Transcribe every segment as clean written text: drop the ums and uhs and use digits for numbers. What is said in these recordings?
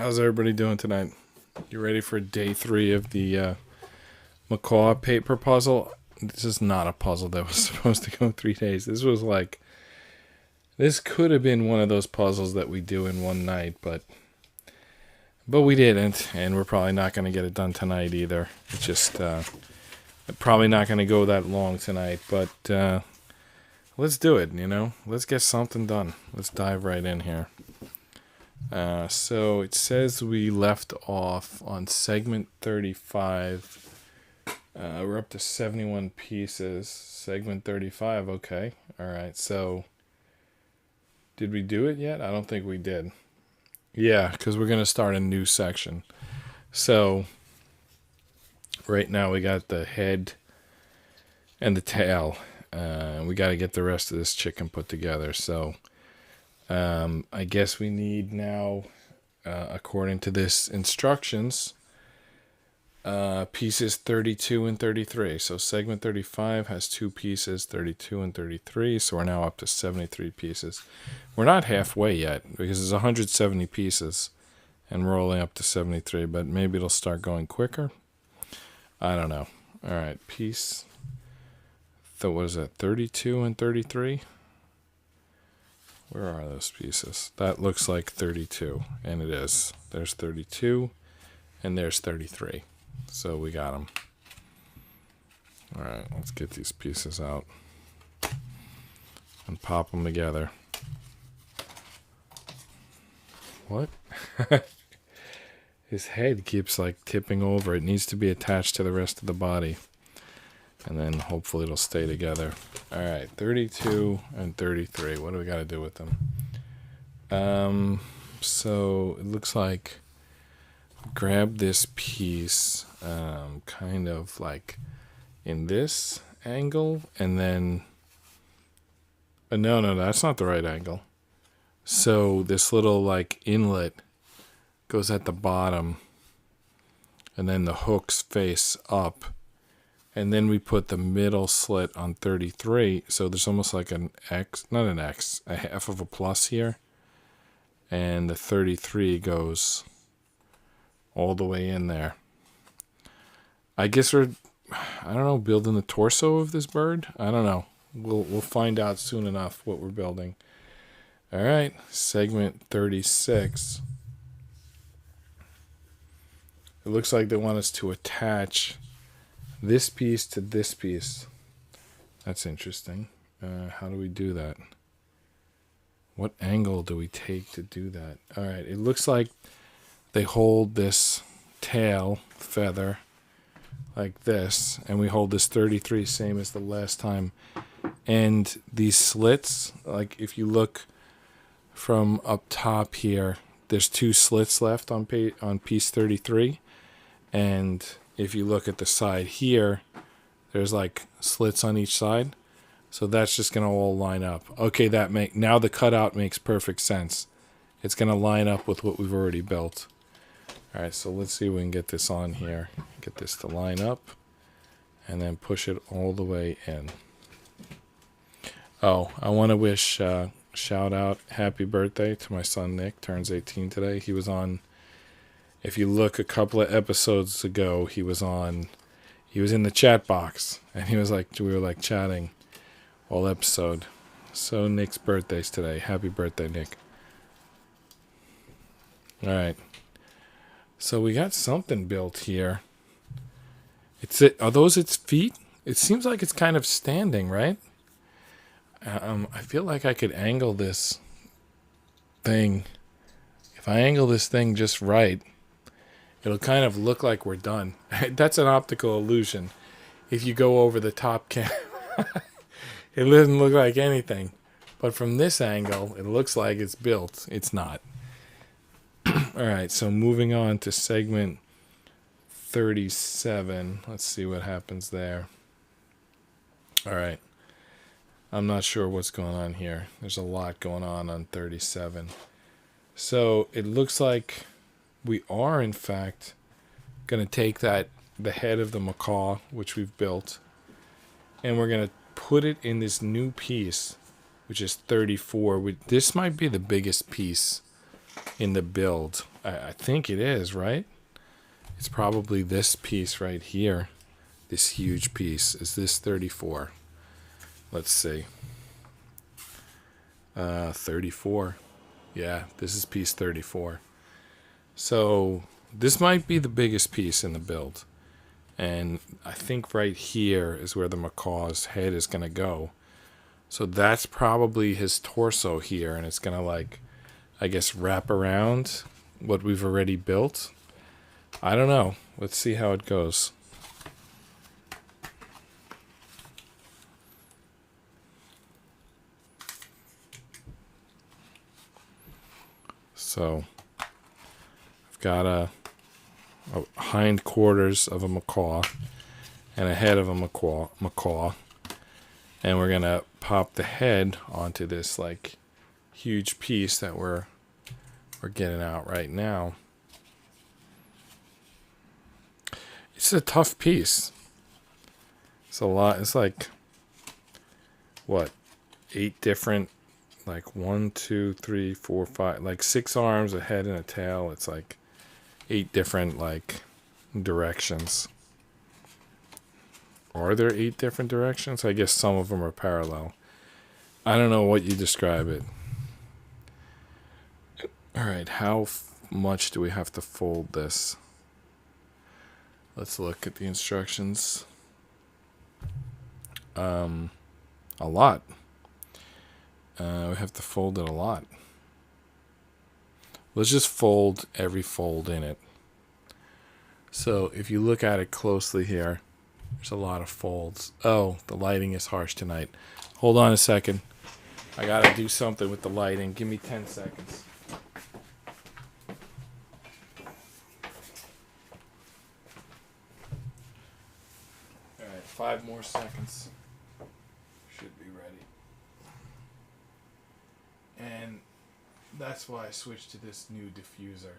How's everybody doing tonight? You ready for day 3 of the Macaw paper puzzle? This is not a puzzle that was supposed to go 3 days. This could have been one of those puzzles that we do in one night, but we didn't, and we're probably not going to get it done tonight either. It's just probably not going to go that long tonight, but let's do it, Let's get something done. Let's dive right in here. So it says we left off on segment 35. We're up to 71 pieces. Segment 35, okay. Alright, so did we do it yet? I don't think we did. Yeah, because we're going to start a new section. So right now we got the head and the tail. We got to get the rest of this chicken put together. So I guess we need now, according to this instructions, pieces 32 and 33. So segment 35 has 2 pieces, 32 and 33. So we're now up to 73 pieces. We're not halfway yet because there's 170 pieces and we're only up to 73, but maybe it'll start going quicker. I don't know. All right, piece. What is it, 32 and 33? Where are those pieces? That looks like 32, and it is. There's 32, and there's 33. So we got them. All right, let's get these pieces out and pop them together. What? His head keeps like tipping over. It needs to be attached to the rest of the body. And then hopefully it'll stay together. All right, 32 and 33. What do we got to do with them? So it looks like grab this piece kind of like in this angle. And then, no, that's not the right angle. So this little like inlet goes at the bottom. And then the hooks face up. And then we put the middle slit on 33. So there's almost like an X, not an X, a half of a plus here. And the 33 goes all the way in there. I guess we're, I don't know, building the torso of this bird? I don't know. We'll find out soon enough what we're building. All right, segment 36. It looks like they want us to attach this piece to this piece. That's interesting. How do we do that? What angle do we take to do that? All right, it looks like they hold this tail feather like this, and we hold this 33 same as the last time. And these slits, like if you look from up top here, there's 2 slits left on piece 33, and if you look at the side here, there's like slits on each side. So that's just going to all line up. Okay, now the cutout makes perfect sense. It's going to line up with what we've already built. All right, so let's see if we can get this on here. Get this to line up and then push it all the way in. Oh, I want to wish, shout out, happy birthday to my son Nick. Turns 18 today. He was on... If you look a couple of episodes ago, he was in the chat box, and we were like chatting all episode. So Nick's birthday's today. Happy birthday, Nick. All right. So we got something built here. Are those its feet? It seems like it's kind of standing, right? I feel like I could angle this thing. If I angle this thing just right, it'll kind of look like we're done. That's an optical illusion. If you go over the top cam, it doesn't look like anything. But from this angle, it looks like it's built. It's not. All right, so moving on to segment 37. Let's see what happens there. All right. I'm not sure what's going on here. There's a lot going on 37. So it looks like we are, in fact, going to take the head of the macaw, which we've built, and we're going to put it in this new piece, which is 34. This might be the biggest piece in the build. I think it is, right? It's probably this piece right here. This huge piece. Is this 34? Let's see. 34. Yeah, this is piece 34. So this might be the biggest piece in the build. And I think right here is where the Macaw's head is going to go. So that's probably his torso here. And it's going to, like, I guess, wrap around what we've already built. I don't know. Let's see how it goes. So I've got a hind quarters of a macaw and a head of a macaw, and we're gonna pop the head onto this like huge piece that we're getting out right now. It's a tough piece. It's a lot. It's like what, 8 different, like 1, 2, 3, 4, 5, like 6 arms, a head, and a tail. It's like 8 different like directions. Are there 8 different directions? I guess some of them are parallel. I don't know what you describe it. All right, how much do we have to fold this? Let's look at the instructions. A lot. We have to fold it a lot. Let's just fold every fold in it. So if you look at it closely here, there's a lot of folds. Oh, the lighting is harsh tonight. Hold on a second. I gotta do something with the lighting. Give me 10 seconds. Alright, 5 more seconds. Should be ready. And that's why I switched to this new diffuser.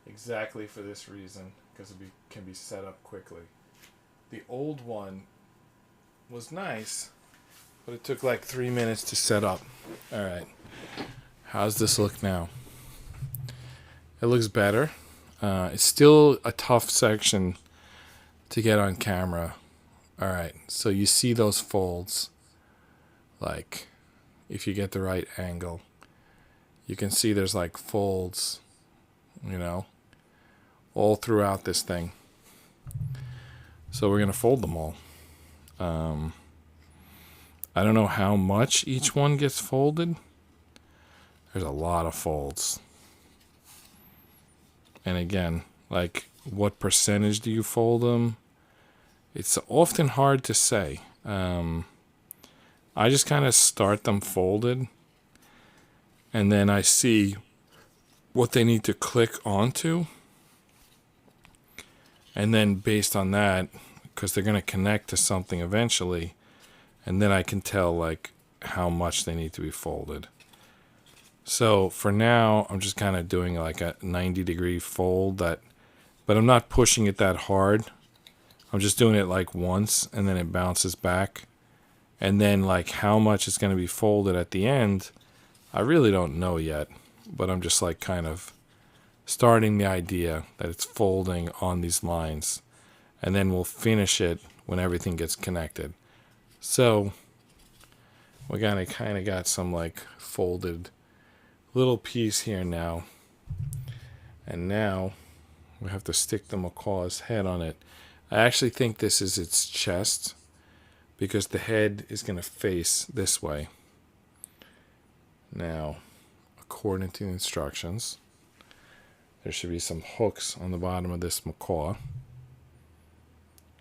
Exactly for this reason, because it can be set up quickly. The old one was nice, but it took like 3 minutes to set up. Alright, how's this look now? It looks better. It's still a tough section to get on camera. Alright, so you see those folds. Like, if you get the right angle, you can see there's like folds, you know, all throughout this thing. So we're going to fold them all. I don't know how much each one gets folded. There's a lot of folds. And again, like, what percentage do you fold them? It's often hard to say. I just kind of start them folded, and then I see what they need to click onto. And then based on that, because they're going to connect to something eventually, and then I can tell like how much they need to be folded. So for now, I'm just kind of doing like a 90-degree fold, but I'm not pushing it that hard. I'm just doing it like once, and then it bounces back. And then like how much it's going to be folded at the end, I really don't know yet. But I'm just like kind of starting the idea that it's folding on these lines. And then we'll finish it when everything gets connected. So we kind of got some like folded little piece here now. And now we have to stick the macaw's head on it. I actually think this is its chest, because the head is going to face this way. Now, according to the instructions, there should be some hooks on the bottom of this macaw.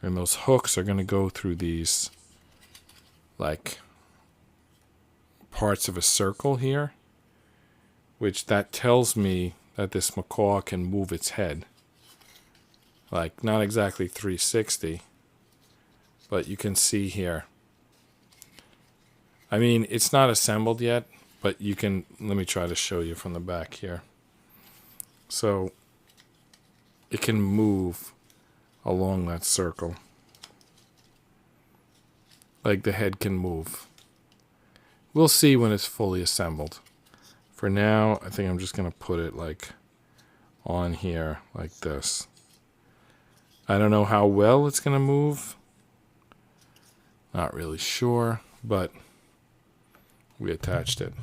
And those hooks are going to go through these, like, parts of a circle here, which that tells me that this macaw can move its head. Like, not exactly 360, but you can see here. I mean, it's not assembled yet, but you can, let me try to show you from the back here. So it can move along that circle. Like the head can move. We'll see when it's fully assembled. For now, I think I'm just going to put it like on here like this. I don't know how well it's going to move. Not really sure, but we attached it.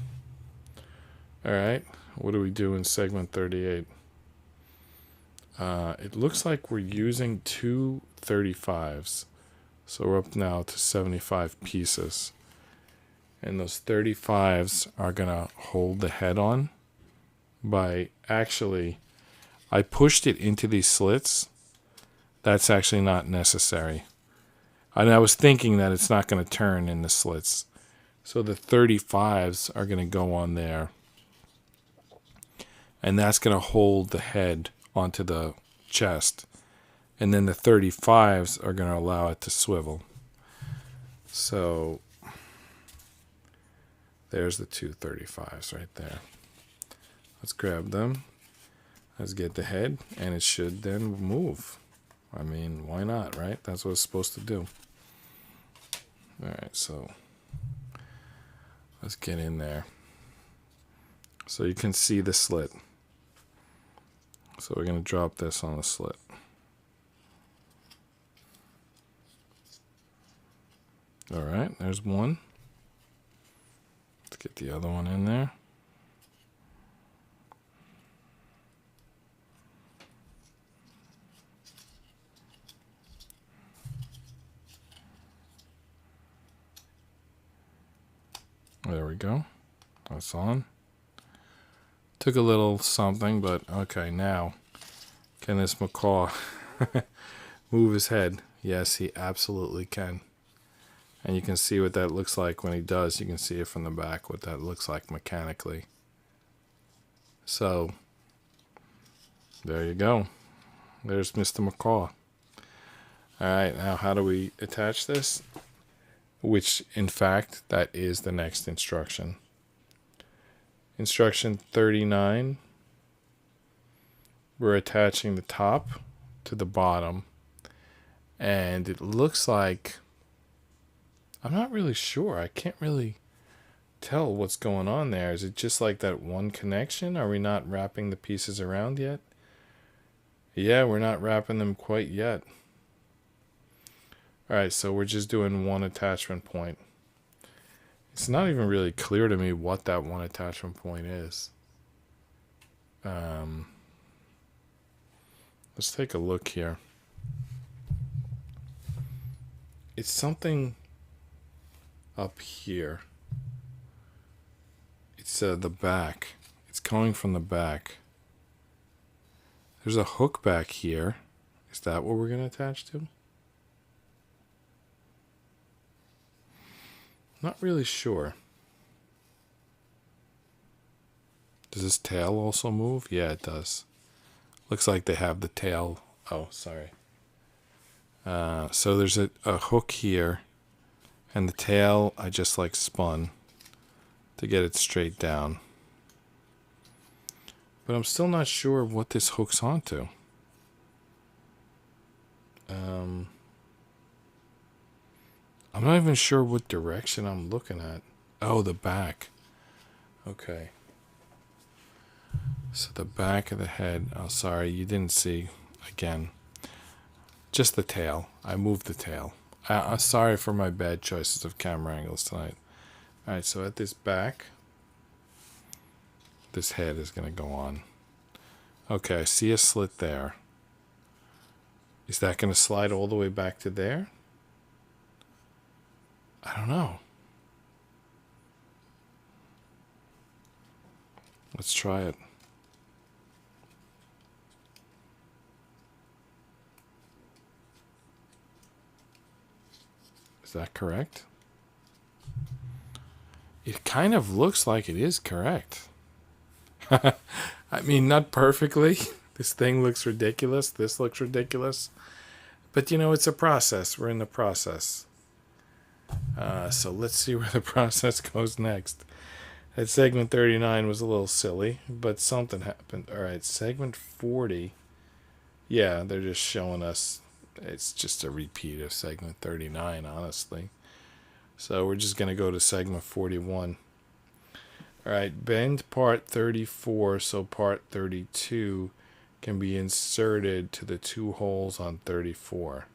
All right, what do we do in segment 38? It looks like we're using two 35s. So we're up now to 75 pieces. And those 35s are going to hold the head on by actually, I pushed it into these slits. That's actually not necessary. And I was thinking that it's not going to turn in the slits. So the 35s are going to go on there. And that's going to hold the head onto the chest. And then the 35s are going to allow it to swivel. So there's the two 35s right there. Let's grab them. Let's get the head, and it should then move. I mean, why not, right? That's what it's supposed to do. All right, so let's get in there. So you can see the slit. So we're going to drop this on the slit. All right, there's one. Let's get the other one in there. There we go. That's on. Took a little something, but okay, now can this macaw move his head? Yes, he absolutely can. And you can see what that looks like when he does. You can see it from the back, what that looks like mechanically. So, there you go. There's Mr. Macaw. Alright, now how do we attach this? Which, in fact, that is the next instruction. Instruction 39. We're attaching the top to the bottom. And it looks like, I'm not really sure. I can't really tell what's going on there. Is it just like that one connection? Are we not wrapping the pieces around yet? Yeah, we're not wrapping them quite yet. Alright, so we're just doing one attachment point. It's not even really clear to me what that one attachment point is. Let's take a look here. It's something up here. It's the back. It's coming from the back. There's a hook back here. Is that what we're going to attach to? Not really sure. Does this tail also move? Yeah, it does. Looks like they have the tail. Oh, sorry. So there's a hook here. And the tail, I just like spun to get it straight down. But I'm still not sure what this hooks onto. I'm not even sure what direction I'm looking at. Oh, the back. Okay. So the back of the head. Oh, sorry, you didn't see. Again. Just the tail. I moved the tail. I'm sorry for my bad choices of camera angles tonight. Alright, so at this back, this head is going to go on. Okay, I see a slit there. Is that going to slide all the way back to there? I don't know. Let's try it. Is that correct? It kind of looks like it is correct. I mean, not perfectly. This thing looks ridiculous. This looks ridiculous. But, you know, it's a process. We're in the process. So let's see where the process goes next. That segment 39 was a little silly, but something happened. All right, segment 40. Yeah, they're just showing us. It's just a repeat of segment 39, honestly. So we're just going to go to segment 41. All right, bend part 34 so part 32 can be inserted to the two holes on 34.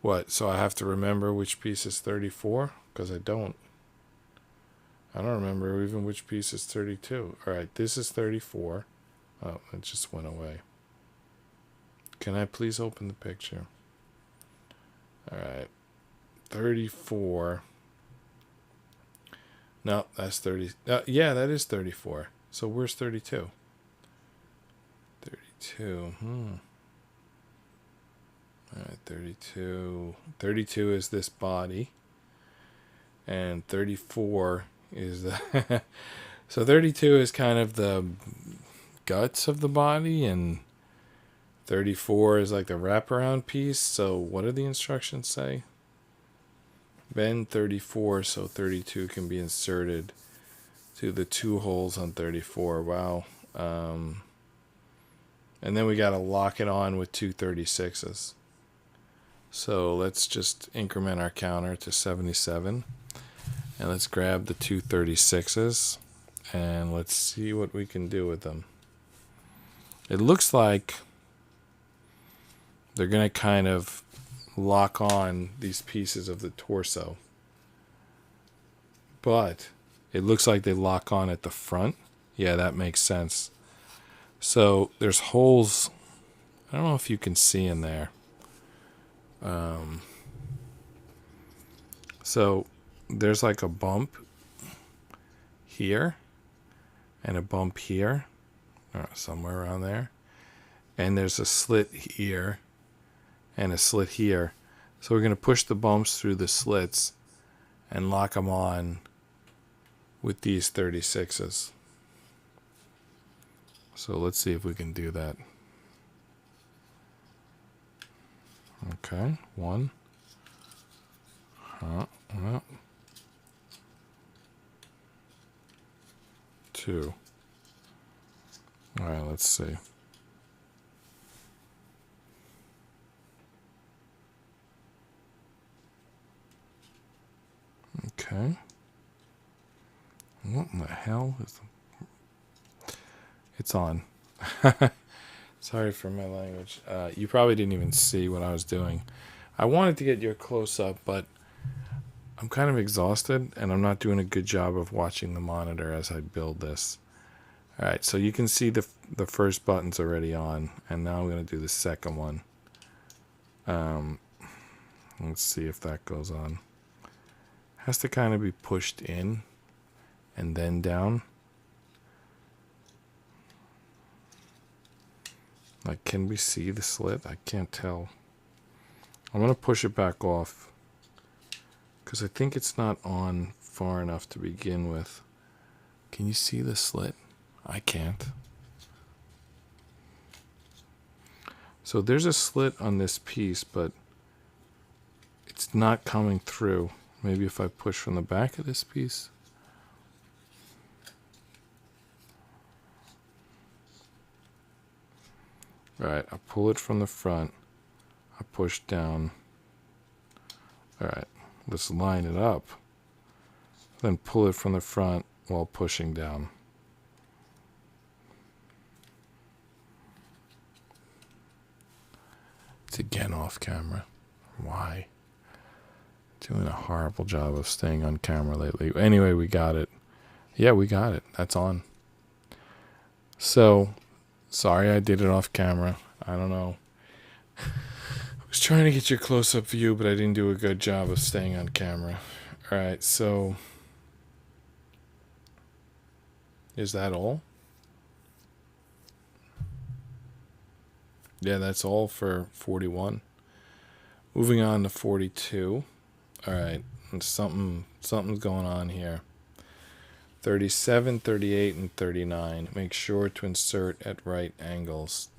What? So I have to remember which piece is 34? Because I don't remember even which piece is 32. All right, this is 34. Oh, it just went away. Can I please open the picture? All right, 34. No, that's 30. Yeah, that is 34. So where's 32? 32. All right, 32. 32 is this body. And 34 is the... So 32 is kind of the guts of the body, and 34 is like the wraparound piece. So what do the instructions say? Bend 34 so 32 can be inserted to the two holes on 34. Wow. And then we got to lock it on with two 36s. So let's just increment our counter to 77. And let's grab the two 36s. And let's see what we can do with them. It looks like they're going to kind of lock on these pieces of the torso. But it looks like they lock on at the front. Yeah, that makes sense. So there's holes. I don't know if you can see in there. So there's like a bump here and a bump here, somewhere around there. And there's a slit here and a slit here. So we're going to push the bumps through the slits and lock them on with these 36s. So let's see if we can do that. Okay, one. Two. All right, let's see. Okay. What in the hell is It's on. Sorry for my language. You probably didn't even see what I was doing. I wanted to get your close-up, but I'm kind of exhausted, and I'm not doing a good job of watching the monitor as I build this. All right, so you can see the first button's already on, and now I'm going to do the second one. Let's see if that goes on. Has to kind of be pushed in and then down. Like, can we see the slit? I can't tell. I'm going to push it back off because I think it's not on far enough to begin with. Can you see the slit? I can't. So there's a slit on this piece, but it's not coming through. Maybe if I push from the back of this piece. All right, I pull it from the front. I push down. All right, let's line it up. Then pull it from the front while pushing down. It's again off camera. Why? Doing a horrible job of staying on camera lately. Anyway, we got it. Yeah, we got it. That's on. So, sorry I did it off camera. I don't know. I was trying to get your close-up view, but I didn't do a good job of staying on camera. All right, so is that all? Yeah, that's all for 41. Moving on to 42. All right, and something's going on here. 37, 38, and 39. Make sure to insert at right angles.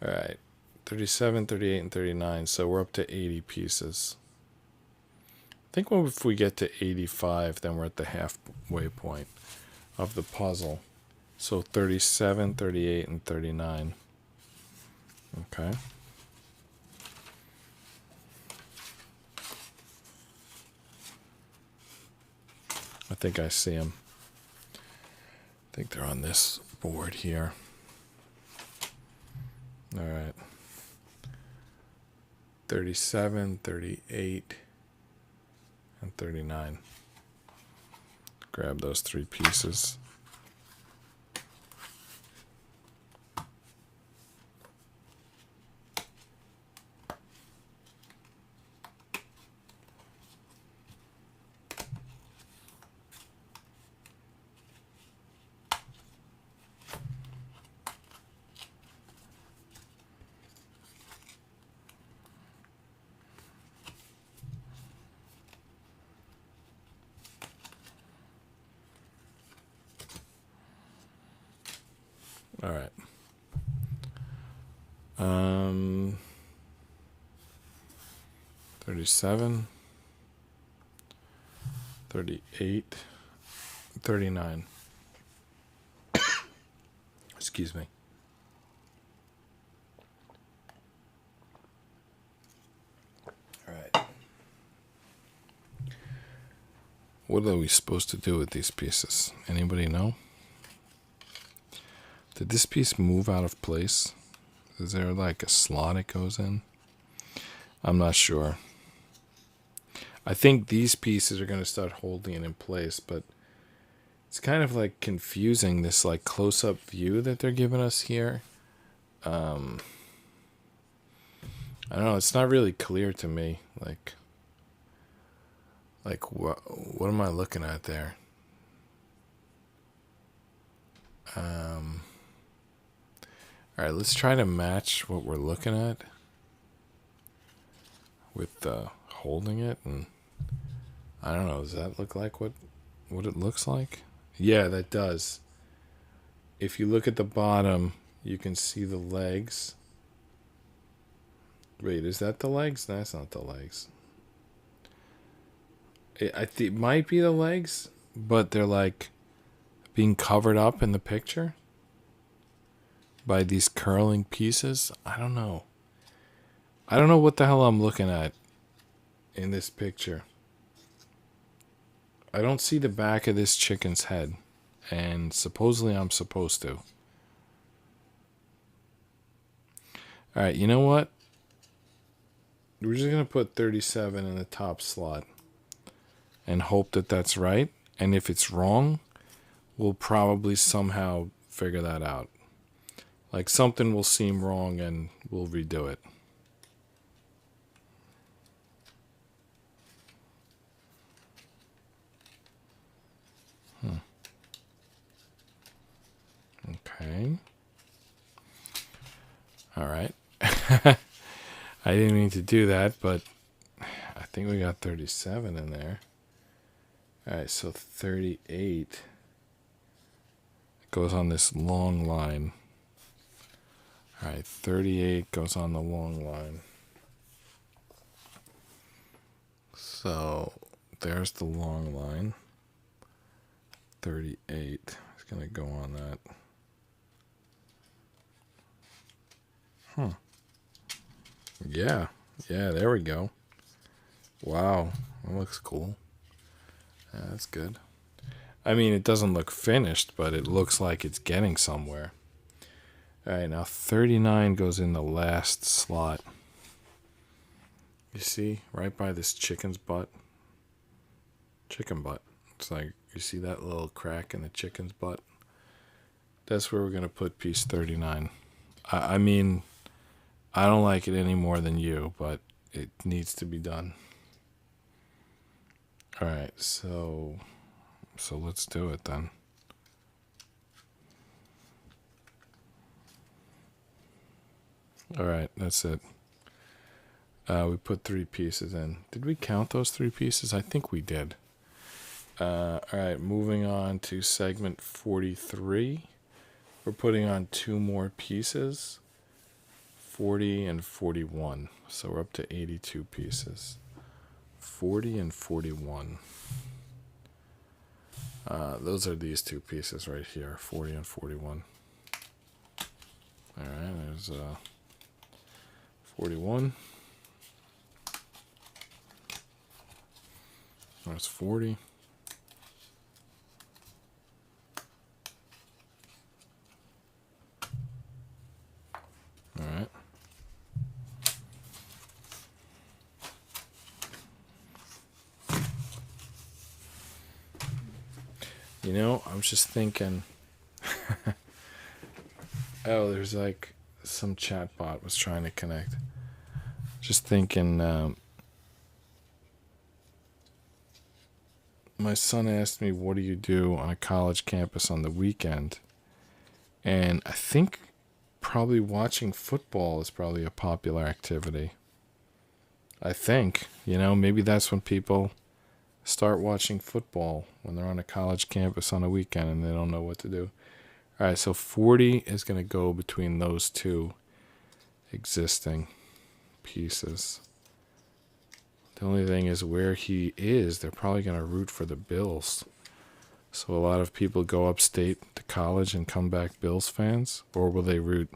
All right, 37, 38, and 39. So we're up to 80 pieces. I think if we get to 85, then we're at the halfway point of the puzzle. So 37, 38, and 39. Okay. I think I see him. think they're on this board here. All right. 37, 38, and 39. Grab those 3 pieces. All right. 37, 38, 39. Excuse me. All right. What are we supposed to do with these pieces? Anybody know? Did this piece move out of place? Is there like a slot it goes in? I'm not sure. I think these pieces are going to start holding it in place, but it's kind of like confusing, this like close-up view that they're giving us here. I don't know, it's not really clear to me. Like what am I looking at there? All right, let's try to match what we're looking at with holding it, and I don't know, does that look like what it looks like? Yeah, that does. If you look at the bottom, you can see the legs. Wait, is that the legs? No, that's not the legs. I think it might be the legs, but they're like being covered up in the picture by these curling pieces. I don't know. I don't know what the hell I'm looking at in this picture. I don't see the back of this chicken's head, and supposedly I'm supposed to. Alright, you know what? We're just going to put 37 in the top slot and hope that that's right. And if it's wrong, we'll probably somehow figure that out. Like something will seem wrong and we'll redo it. Okay. All right. I didn't mean to do that, but I think we got 37 in there. All right, so 38 goes on this long line. All right, 38 goes on the long line. So there's the long line. 38 is going to go on that. Yeah, there we go. Wow, that looks cool. Yeah, that's good. I mean, it doesn't look finished, but it looks like it's getting somewhere. All right, now 39 goes in the last slot. You see, right by this chicken's butt. Chicken butt. It's like, you see that little crack in the chicken's butt? That's where we're going to put piece 39. I mean, I don't like it any more than you, but it needs to be done. All right, so let's do it then. All right, that's it. We put 3 pieces in. Did we count those 3 pieces? I think we did. All right, moving on to segment 43. We're putting on 2 more pieces, 40 and 41. So we're up to 82 pieces. 40 and 41. Those are these 2 pieces right here, 40 and 41. All right, there's 41. That's 40. You know, I was just thinking. Oh, there's like some chatbot was trying to connect. Just thinking. My son asked me, "What do you do on a college campus on the weekend?" And I think probably watching football is probably a popular activity. I think, maybe that's when people start watching football when they're on a college campus on a weekend and they don't know what to do. All right, so 40 is going to go between those two existing pieces. The only thing is where he is, they're probably going to root for the Bills. So a lot of people go upstate to college and come back Bills fans, or will they root?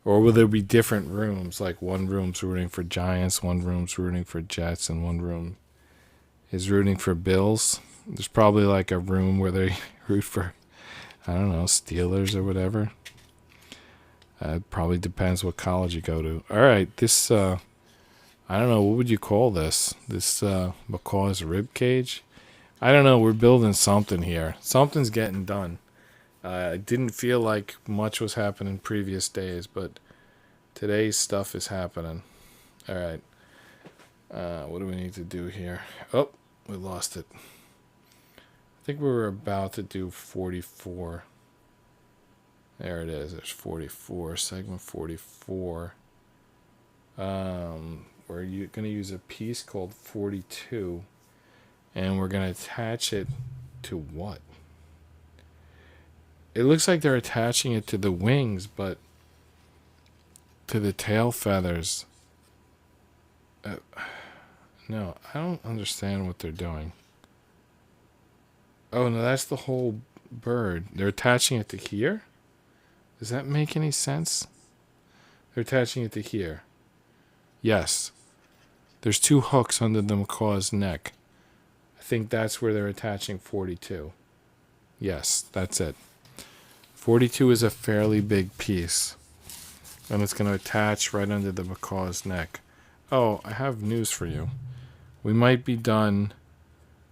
Or will there be different rooms, like one room's rooting for Giants, one room's rooting for Jets, and one room is rooting for Bills? There's probably like a room where they root for, I don't know, Steelers or whatever. It probably depends what college you go to. All right, this, I don't know, what would you call this? This Macaw's rib cage? I don't know, we're building something here. Something's getting done. It didn't feel like much was happening previous days, but today's stuff is happening. All right. What do we need to do here? Oh, we lost it. I think we were about to do 44. There it is. There's 44. Segment 44. We're going to use a piece called 42. And we're going to attach it to what? It looks like they're attaching it to the wings, but to the tail feathers. No, I don't understand what they're doing. Oh, no, that's the whole bird. They're attaching it to here? Does that make any sense? They're attaching it to here. Yes. There's two hooks under the macaw's neck. I think that's where they're attaching 42. Yes, that's it. 42 is a fairly big piece. And it's going to attach right under the macaw's neck. Oh, I have news for you. We might be done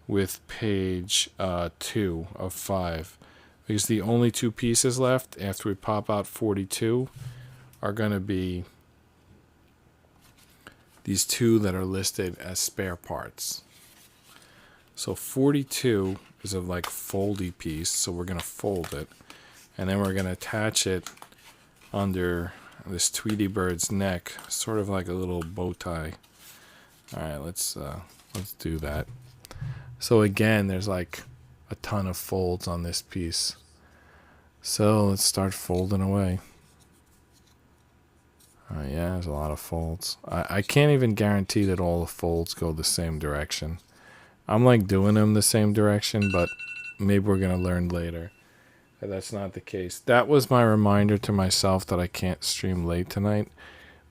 with page 2 of 5. Because the only two pieces left after we pop out 42 are going to be these two that are listed as spare parts. So 42 is a like foldy piece, so we're going to fold it. And then we're going to attach it under this Tweety bird's neck, sort of like a little bow tie. All right, let's do that. So again, there's like a ton of folds on this piece. So let's start folding away. Yeah, there's a lot of folds. I can't even guarantee that all the folds go the same direction. I'm like doing them the same direction, but maybe we're going to learn later that that's not the case. That was my reminder to myself that I can't stream late tonight.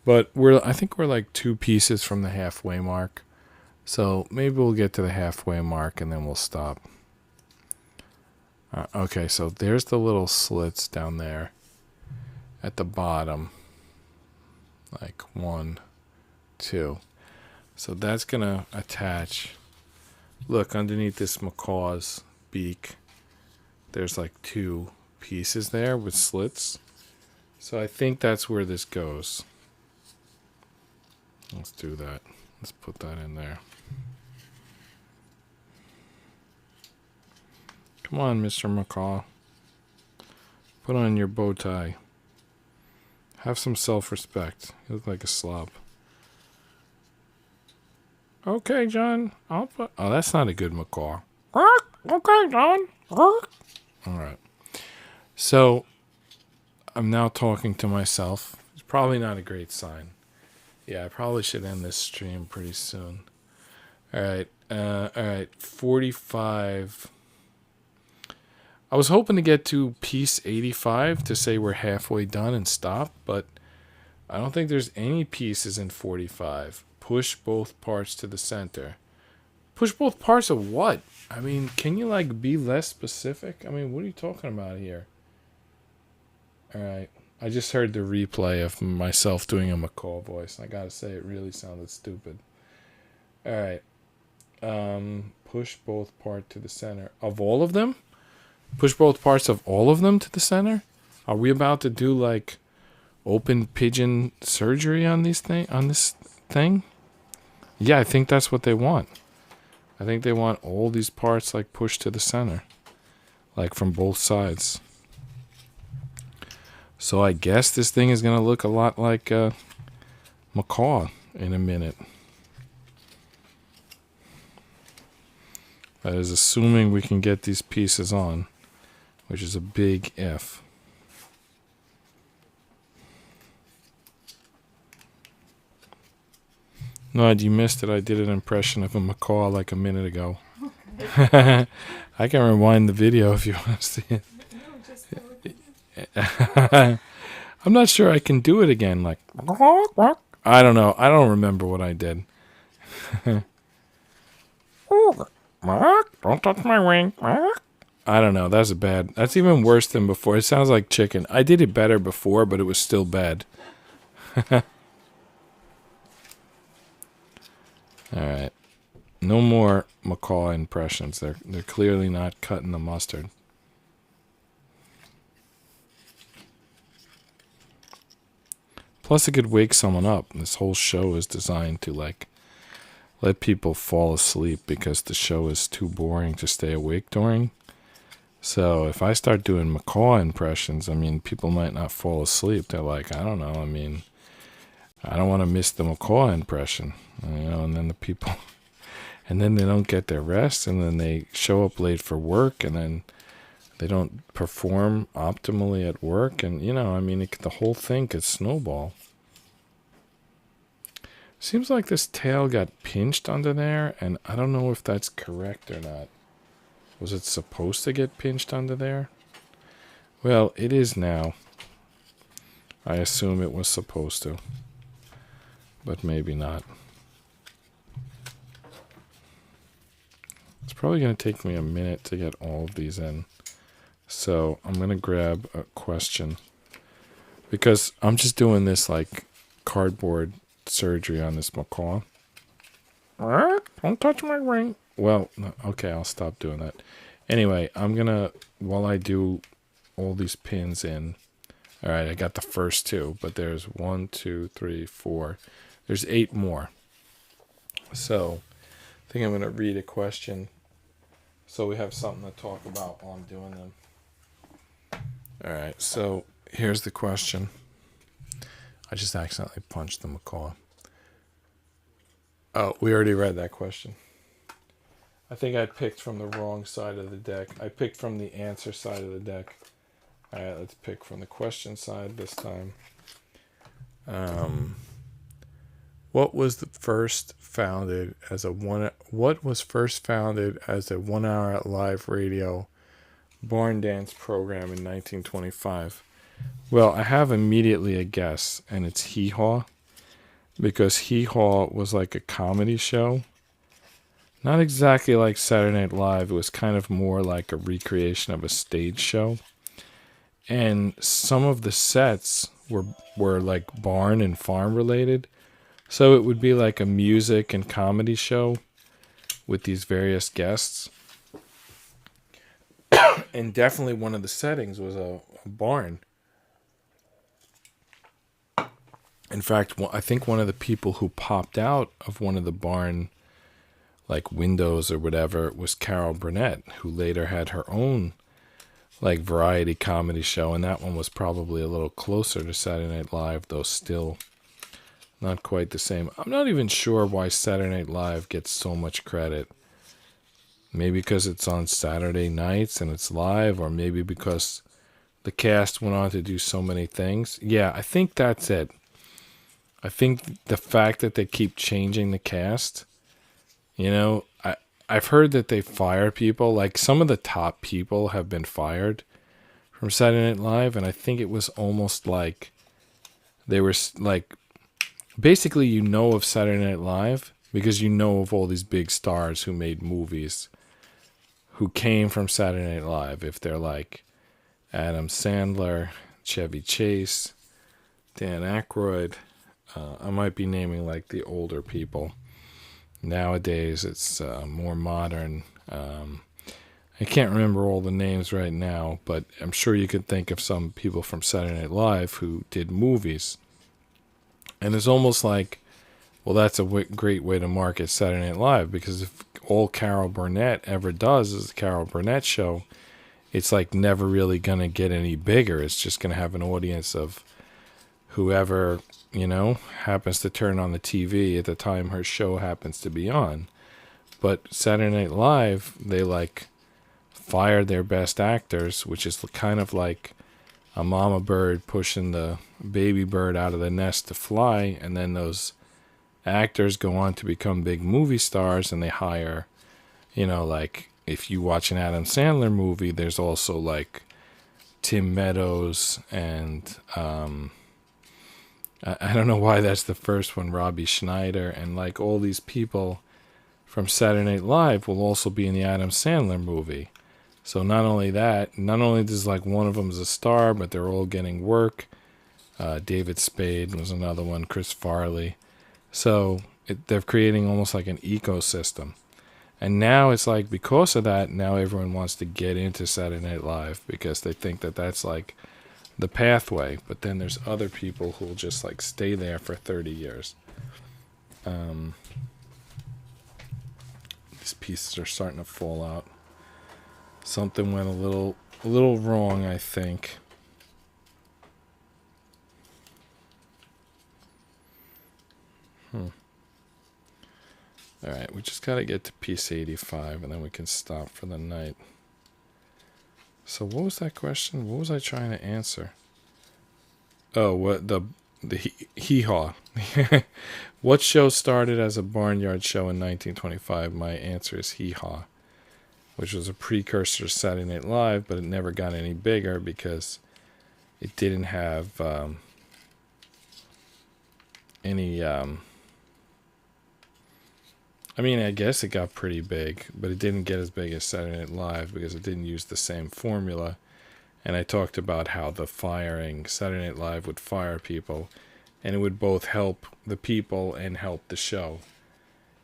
But I think we're like 2 pieces from the halfway mark. So maybe we'll get to the halfway mark and then we'll stop. Okay, so there's the little slits down there at the bottom. Like 1, 2. So that's going to attach. Look, underneath this macaw's beak, there's like 2 pieces there with slits. So I think that's where this goes. Let's do that. Let's put that in there. Come on, Mr. Macaw. Put on your bow tie. Have some self-respect. You look like a slob. Okay, John. I'll put... Oh, that's not a good macaw. Okay, John. All right. So, I'm now talking to myself. It's probably not a great sign. Yeah, I probably should end this stream pretty soon. All right. 45. I was hoping to get to piece 85 to say we're halfway done and stop, but I don't think there's any pieces in 45. Push both parts to the center. Push both parts of what? I mean, can you like be less specific? I mean, what are you talking about here? All right. I just heard the replay of myself doing a Macaw voice. I gotta say, it really sounded stupid. All right. Push both part to the center. Of all of them? Push both parts of all of them to the center? Are we about to do like open pigeon surgery on this thing? Yeah, I think that's what they want. I think they want all these parts like pushed to the center, like from both sides. So I guess this thing is gonna look a lot like Macaw in a minute. That is assuming we can get these pieces on, which is a big if. No, you missed it. I did an impression of a macaw like a minute ago. I can rewind the video if you want to see it. I'm not sure I can do it again. Like, I don't know. I don't remember what I did. Don't touch my wing. I don't know. That's bad. That's even worse than before. It sounds like chicken. I did it better before, but it was still bad. All right. No more macaw impressions. They're clearly not cutting the mustard. Plus, it could wake someone up. This whole show is designed to like let people fall asleep because the show is too boring to stay awake during. So if I start doing macaw impressions, I mean, people might not fall asleep. They're like, I don't know. I mean, I don't want to miss the macaw impression, and then the people, and then they don't get their rest, and then they show up late for work, and then they don't perform optimally at work, and, the whole thing could snowball. Seems like this tail got pinched under there, and I don't know if that's correct or not. Was it supposed to get pinched under there? Well, it is now. I assume it was supposed to. But maybe not. It's probably going to take me a minute to get all of these in. So I'm going to grab a question. Because I'm just doing this like cardboard surgery on this macaw. Don't touch my ring. Well, okay, I'll stop doing that. Anyway, I'm going to, while I do all these pins in, all right, I got the first two, but there's 1, 2, 3, 4. There's 8 more. So I think I'm going to read a question so we have something to talk about while I'm doing them. All right, so here's the question. I just accidentally punched the macaw. Oh, we already read that question. I think I picked from the wrong side of the deck. I picked from the answer side of the deck. All right, let's pick from the question side this time. What was first founded as a 1 hour live radio barn dance program in 1925? Well, I have immediately a guess, and it's Hee Haw, because Hee Haw was like a comedy show. Not exactly like Saturday Night Live. It was kind of more like a recreation of a stage show. And some of the sets were like barn and farm related. So it would be like a music and comedy show with these various guests. And definitely one of the settings was a barn. In fact, I think one of the people who popped out of one of the barn like windows or whatever was Carol Burnett, who later had her own like variety comedy show, and that one was probably a little closer to Saturday Night Live, though still not quite the same. I'm not even sure why Saturday Night Live gets so much credit. Maybe because it's on Saturday nights and it's live, or maybe because the cast went on to do so many things. Yeah, I think that's it. I think the fact that they keep changing the cast, I've heard that they fire people. Like some of the top people have been fired from Saturday Night Live, and I think it was almost like they were like, basically of Saturday Night Live because of all these big stars who made movies who came from Saturday Night Live. If they're like Adam Sandler, Chevy Chase, Dan Aykroyd, I might be naming like the older people. Nowadays, it's more modern. I can't remember all the names right now, but I'm sure you could think of some people from Saturday Night Live who did movies. And it's almost like, well, that's a great way to market Saturday Night Live, because if all Carol Burnett ever does is the Carol Burnett show, it's like never really going to get any bigger. It's just going to have an audience of whoever, happens to turn on the TV at the time her show happens to be on. But Saturday Night Live, they fired their best actors, which is kind of like a mama bird pushing the baby bird out of the nest to fly, and then those actors go on to become big movie stars, and they hire, if you watch an Adam Sandler movie, there's also Tim Meadows and I don't know why that's the first one, Robbie Schneider, and all these people from Saturday Night Live will also be in the Adam Sandler movie. So not only does one of them is a star, but they're all getting work. David Spade was another one, Chris Farley. So they're creating almost like an ecosystem. And now it's because of that, now everyone wants to get into Saturday Night Live because they think that that's the pathway. But then there's other people who will just stay there for 30 years. These pieces are starting to fall out. Something went a little wrong, I think. Alright, we just gotta get to piece 85 and then we can stop for the night. So what was that question? What was I trying to answer? Oh, what the hee-haw. What show started as a barnyard show in 1925? My answer is Hee-Haw, which was a precursor to Saturday Night Live, but it never got any bigger because it didn't have any... I guess it got pretty big, but it didn't get as big as Saturday Night Live because it didn't use the same formula. And I talked about how Saturday Night Live would fire people, and it would both help the people and help the show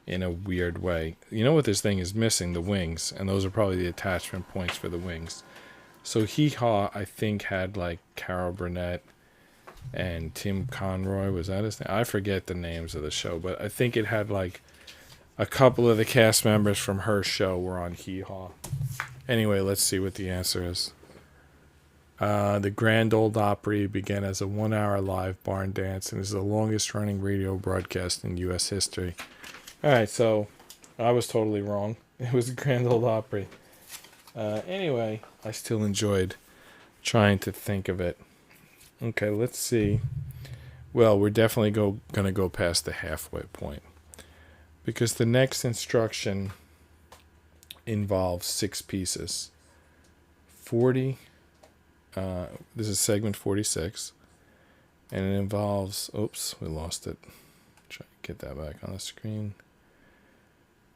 in a weird way. You know what this thing is missing? The wings, and those are probably the attachment points for the wings. So Hee-Haw, I think, had Carol Burnett and Tim Conroy. Was that his name? I forget the names of the show, but I think it had a couple of the cast members from her show were on Hee-Haw. Anyway, let's see what the answer is. The Grand Ole Opry began as a 1-hour live barn dance and is the longest running radio broadcast in U.S. history. Alright, so I was totally wrong. It was the Grand Ole Opry. Anyway, I still enjoyed trying to think of it. Okay, let's see. Well, we're definitely going to go past the halfway point, because the next instruction involves 6 pieces. 40, this is segment 46, and it involves, oops, we lost it. Try to get that back on the screen.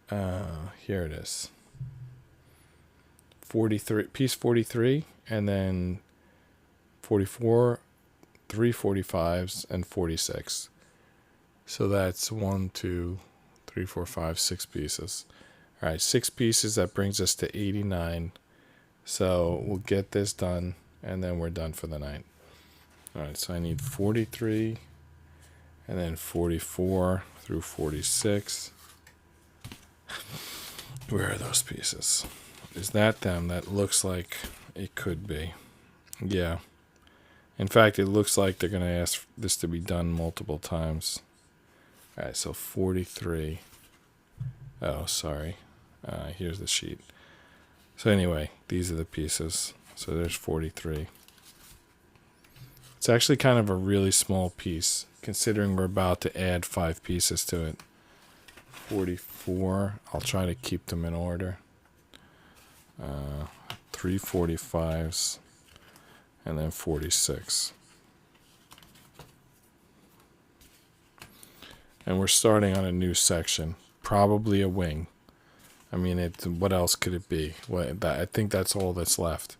Here it is. 43, piece 43, and then 44, 3 45s, and 46. So that's 1, 2, 3, 4, 5, 6 pieces. All right, 6 pieces. That brings us to 89. So we'll get this done, and then we're done for the night. All right, so I need 43, and then 44 through 46. Where are those pieces? Is that them? That looks like it could be. Yeah. In fact, it looks like they're going to ask this to be done multiple times. All right, so 43. Oh, sorry. Here's the sheet. So anyway, these are the pieces. So there's 43. It's actually kind of a really small piece, considering we're about to add 5 pieces to it. 44. I'll try to keep them in order. 3 45s, and then 46. And we're starting on a new section, probably a wing. What else could it be? I think that's all that's left.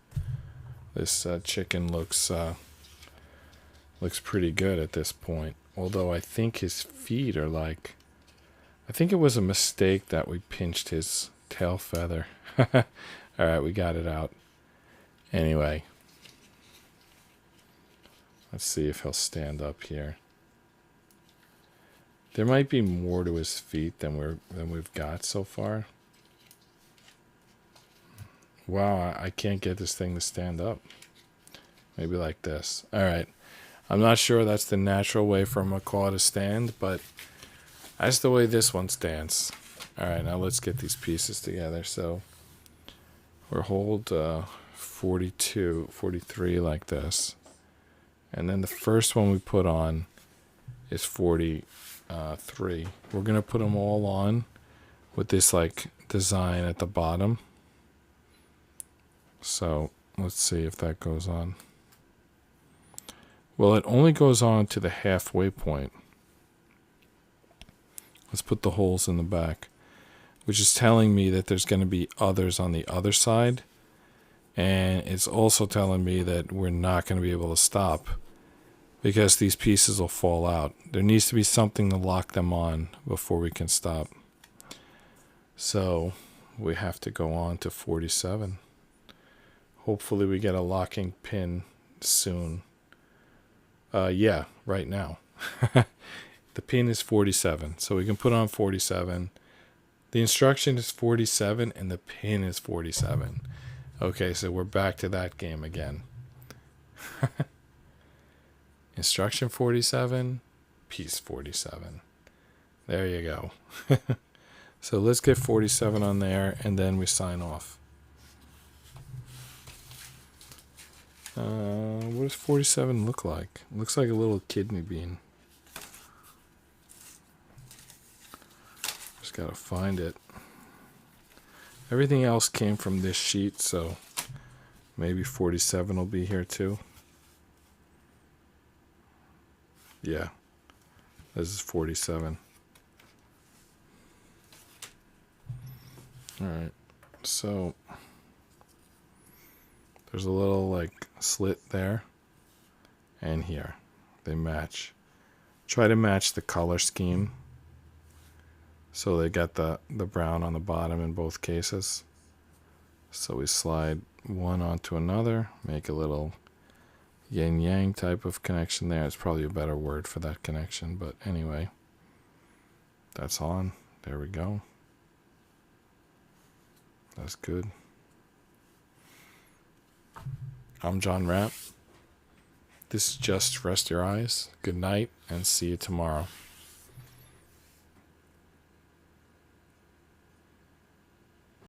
This chicken looks pretty good at this point. Although I think his feet are I think it was a mistake that we pinched his tail feather. All right, we got it out. Anyway, let's see if he'll stand up here. There might be more to his feet than we've got so far. Wow, I can't get this thing to stand up. Maybe like this. All right. I'm not sure that's the natural way for a macaw to stand, but that's the way this one stands. All right, now let's get these pieces together. So we'll hold 42, 43 like this. And then the first one we put on is 43. We're going to put them all on with this like design at the bottom. So let's see if that goes on. Well, it only goes on to the halfway point. Let's put the holes in the back, which is telling me that there's going to be others on the other side. And it's also telling me that we're not going to be able to stop because these pieces will fall out. There needs to be something to lock them on before we can stop. So we have to go on to 47. Hopefully we get a locking pin soon. Yeah, right now. The pin is 47, so we can put on 47. The instruction is 47 and the pin is 47. Okay, so we're back to that game again. Instruction 47, piece 47. There you go. So let's get 47 on there and then we sign off. What does 47 look like? It looks like a little kidney bean. Just gotta find it. Everything else came from this sheet, so maybe 47 will be here too. Yeah, this is 47. Alright, so there's a little like slit there and here. They match. Try to match the color scheme. So they got the brown on the bottom in both cases. So we slide one onto another, make a little yin-yang type of connection there. It's probably a better word for that connection, but anyway. That's on. There we go. That's good. I'm John Rapp. This is Just Rest Your Eyes. Good night, and see you tomorrow.